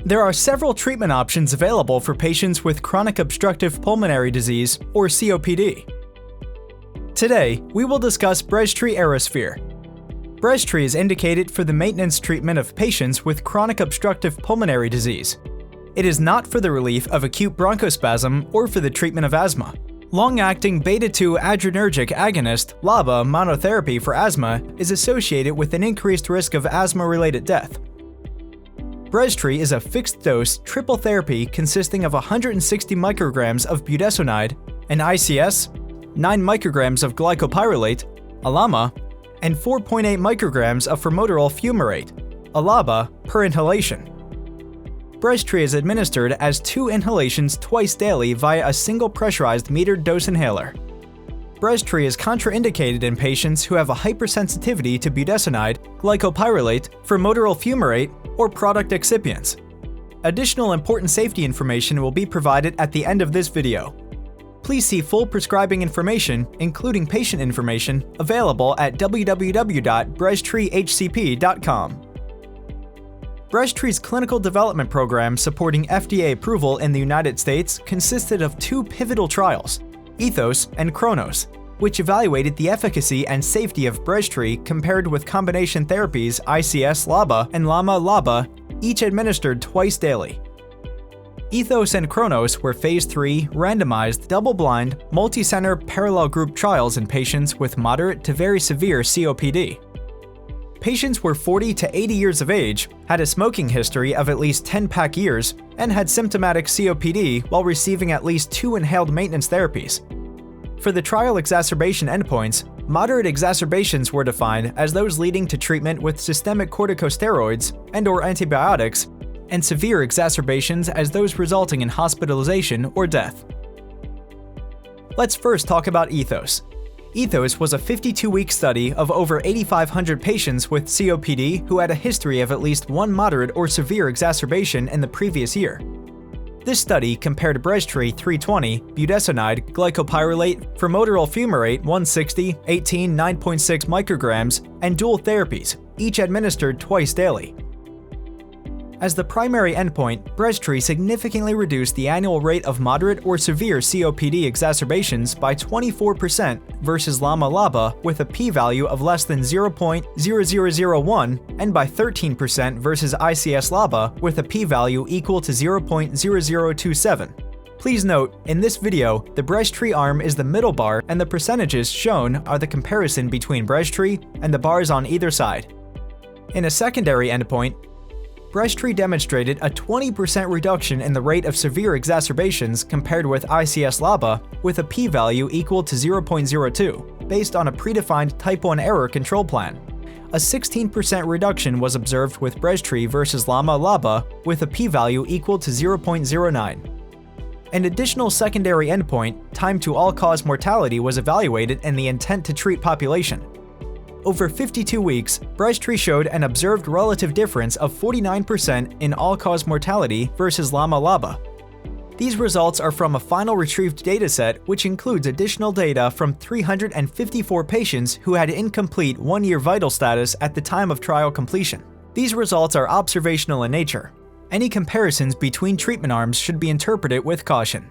There are several treatment options available for patients with chronic obstructive pulmonary disease, or COPD. Today, we will discuss Breztri Aerosphere. Breztri is indicated for the maintenance treatment of patients with chronic obstructive pulmonary disease. It is not for the relief of acute bronchospasm or for the treatment of asthma. Long-acting beta-2 adrenergic agonist LABA monotherapy for asthma is associated with an increased risk of asthma-related death. Breztri is a fixed-dose triple therapy consisting of 160 micrograms of budesonide, an ICS, 9 micrograms of glycopyrrolate, a LAMA, and 4.8 micrograms of formoterol fumarate, a LABA, per inhalation. Breztri is administered as 2 inhalations twice daily via a single pressurized metered dose inhaler. Breztri is contraindicated in patients who have a hypersensitivity to budesonide, glycopyrrolate, formoterol fumarate, or product excipients. Additional important safety information will be provided at the end of this video. Please see full prescribing information, including patient information, available at www.breztrihcp.com. Breztri's clinical development program supporting FDA approval in the United States consisted of 2 pivotal trials, Ethos and Chronos, which evaluated the efficacy and safety of Breztri compared with combination therapies ICS-LABA and LAMA-LABA, each administered twice daily. Ethos and Chronos were Phase 3 randomized, double-blind, multi-center parallel group trials in patients with moderate to very severe COPD. Patients were 40 to 80 years of age, had a smoking history of at least 10 pack years, and had symptomatic COPD while receiving at least 2 inhaled maintenance therapies. For the trial exacerbation endpoints, moderate exacerbations were defined as those leading to treatment with systemic corticosteroids and/or antibiotics, and severe exacerbations as those resulting in hospitalization or death. Let's first talk about Ethos. Ethos was a 52-week study of over 8,500 patients with COPD who had a history of at least 1 moderate or severe exacerbation in the previous year. This study compared Breztri 320, budesonide, glycopyrrolate, formoterol fumarate 160, 18, 9.6 micrograms, and dual therapies, each administered twice daily. As the primary endpoint, Breztri significantly reduced the annual rate of moderate or severe COPD exacerbations by 24% versus LAMA-LABA with a p-value of less than 0.0001 and by 13% versus ICS-LABA with a p-value equal to 0.0027. Please note, in this video, the Breztri arm is the middle bar and the percentages shown are the comparison between Breztri and the bars on either side. In a secondary endpoint, Breztri demonstrated a 20% reduction in the rate of severe exacerbations compared with ICS-LABA with a p-value equal to 0.02, based on a predefined type 1 error control plan. A 16% reduction was observed with Breztri versus LAMA-LABA with a p-value equal to 0.09. An additional secondary endpoint, time to all-cause mortality, was evaluated in the intent-to-treat population. Over 52 weeks, Breztri showed an observed relative difference of 49% in all-cause mortality versus LAMA-LABA. These results are from a final retrieved dataset which includes additional data from 354 patients who had incomplete 1-year vital status at the time of trial completion. These results are observational in nature. Any comparisons between treatment arms should be interpreted with caution.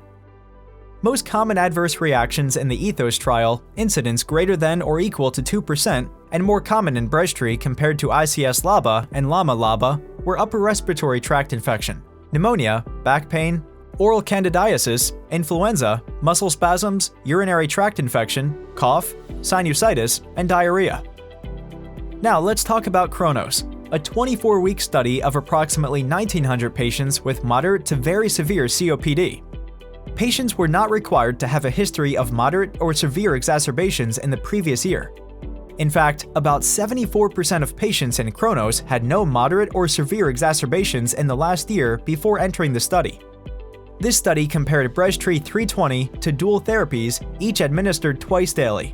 Most common adverse reactions in the Ethos trial, incidence greater than or equal to 2%, and more common in Breztri compared to ICS-LABA and LAMA-LABA, were upper respiratory tract infection, pneumonia, back pain, oral candidiasis, influenza, muscle spasms, urinary tract infection, cough, sinusitis, and diarrhea. Now let's talk about Chronos, a 24-week study of approximately 1,900 patients with moderate to very severe COPD. Patients were not required to have a history of moderate or severe exacerbations in the previous year. In fact, about 74% of patients in Chronos had no moderate or severe exacerbations in the last year before entering the study. This study compared Breztri 320 to dual therapies, each administered twice daily.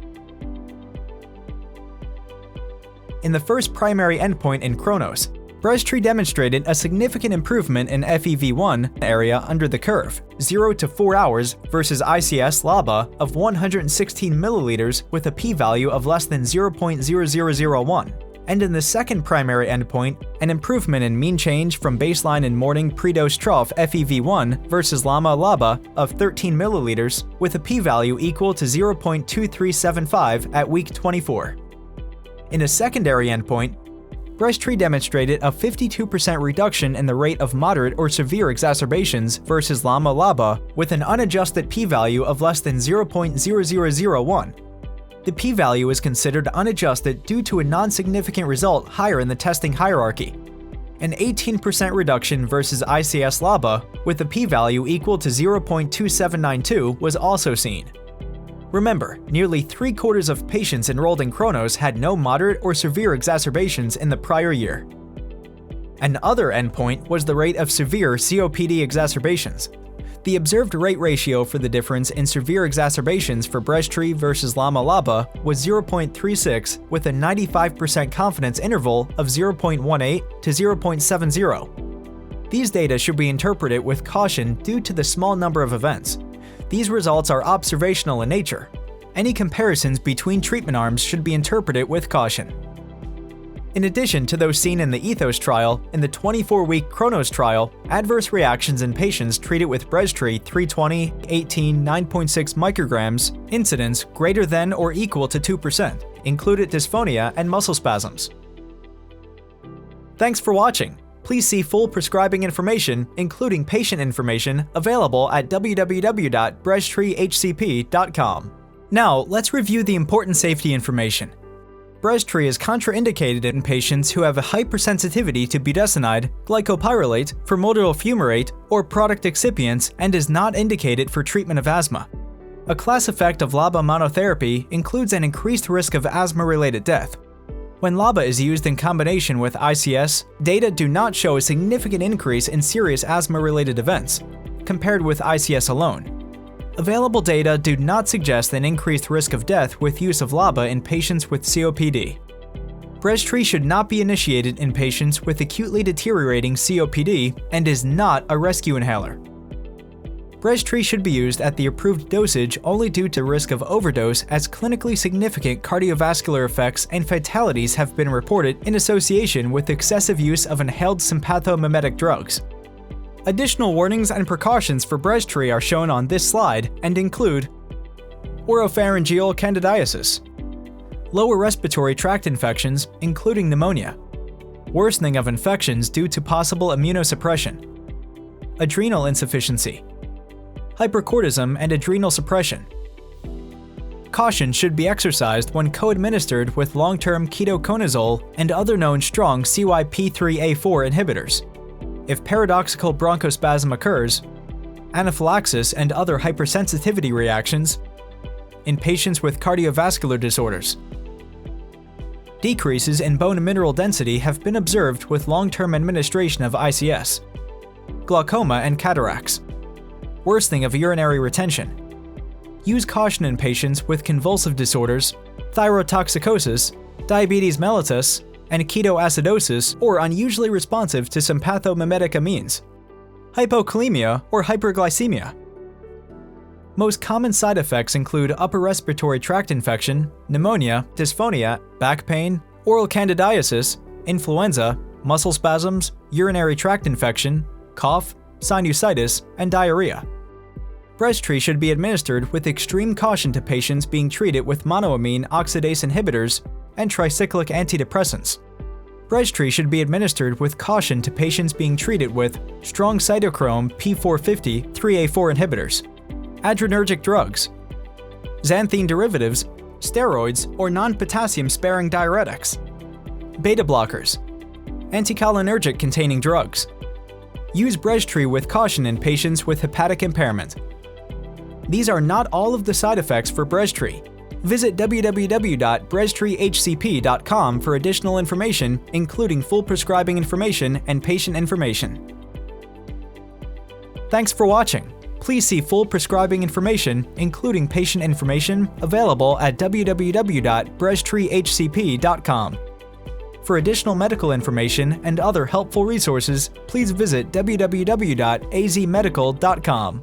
In the first primary endpoint in Chronos, Breztri demonstrated a significant improvement in FEV1 area under the curve, 0 to 4 hours versus ICS-LABA of 116 milliliters with a p-value of less than 0.0001, And in the second primary endpoint, an improvement in mean change from baseline in morning pre-dose trough FEV1 versus LAMA-LABA of 13 milliliters with a p-value equal to 0.2375 at week 24. In a secondary endpoint, Breztri demonstrated a 52% reduction in the rate of moderate or severe exacerbations versus LAMA-LABA with an unadjusted p-value of less than 0.0001. The p-value is considered unadjusted due to a non-significant result higher in the testing hierarchy. An 18% reduction versus ICS-LABA with a p-value equal to 0.2792 was also seen. Remember, nearly 3/4 of patients enrolled in Chronos had no moderate or severe exacerbations in the prior year. An other endpoint was the rate of severe COPD exacerbations. The observed rate ratio for the difference in severe exacerbations for Breztri versus LAMA-LABA was 0.36 with a 95% confidence interval of 0.18 to 0.70. These data should be interpreted with caution due to the small number of events. These results are observational in nature. Any comparisons between treatment arms should be interpreted with caution. In addition to those seen in the Ethos trial, in the 24-week Chronos trial, adverse reactions in patients treated with Breztri 320, 18, 9.6 micrograms, incidence greater than or equal to 2%, included dysphonia and muscle spasms. Thanks for watching. Please see full prescribing information, including patient information, available at www.breztrihcp.com. Now, let's review the important safety information. Breztri is contraindicated in patients who have a hypersensitivity to budesonide, glycopyrrolate, formoterol fumarate, or product excipients and is not indicated for treatment of asthma. A class effect of LABA monotherapy includes an increased risk of asthma-related death. When LABA is used in combination with ICS, data do not show a significant increase in serious asthma-related events, compared with ICS alone. Available data do not suggest an increased risk of death with use of LABA in patients with COPD. Breztri should not be initiated in patients with acutely deteriorating COPD and is not a rescue inhaler. Breztri should be used at the approved dosage only due to risk of overdose, as clinically significant cardiovascular effects and fatalities have been reported in association with excessive use of inhaled sympathomimetic drugs. Additional warnings and precautions for Breztri are shown on this slide and include oropharyngeal candidiasis, lower respiratory tract infections including pneumonia, worsening of infections due to possible immunosuppression, adrenal insufficiency, hypercortisone and adrenal suppression. Caution should be exercised when co-administered with long-term ketoconazole and other known strong CYP3A4 inhibitors. If paradoxical bronchospasm occurs, anaphylaxis and other hypersensitivity reactions in patients with cardiovascular disorders. Decreases in bone mineral density have been observed with long-term administration of ICS. Glaucoma and cataracts. Worsening of urinary retention. Use caution in patients with convulsive disorders, thyrotoxicosis, diabetes mellitus, and ketoacidosis or unusually responsive to sympathomimetic amines. Hypokalemia or hyperglycemia. Most common side effects include upper respiratory tract infection, pneumonia, dysphonia, back pain, oral candidiasis, influenza, muscle spasms, urinary tract infection, cough, sinusitis, and diarrhea. Breztri should be administered with extreme caution to patients being treated with monoamine oxidase inhibitors and tricyclic antidepressants. Breztri should be administered with caution to patients being treated with strong cytochrome P450 3A4 inhibitors, adrenergic drugs, xanthine derivatives, steroids, or non-potassium-sparing diuretics, beta blockers, anticholinergic containing drugs. Use Breztri with caution in patients with hepatic impairment. These are not all of the side effects for Breztri. Visit www.breztrihcp.com for additional information, including full prescribing information and patient information. Thanks for watching. Please see full prescribing information, including patient information, available at www.breztrihcp.com. For additional medical information and other helpful resources, please visit www.azmedical.com.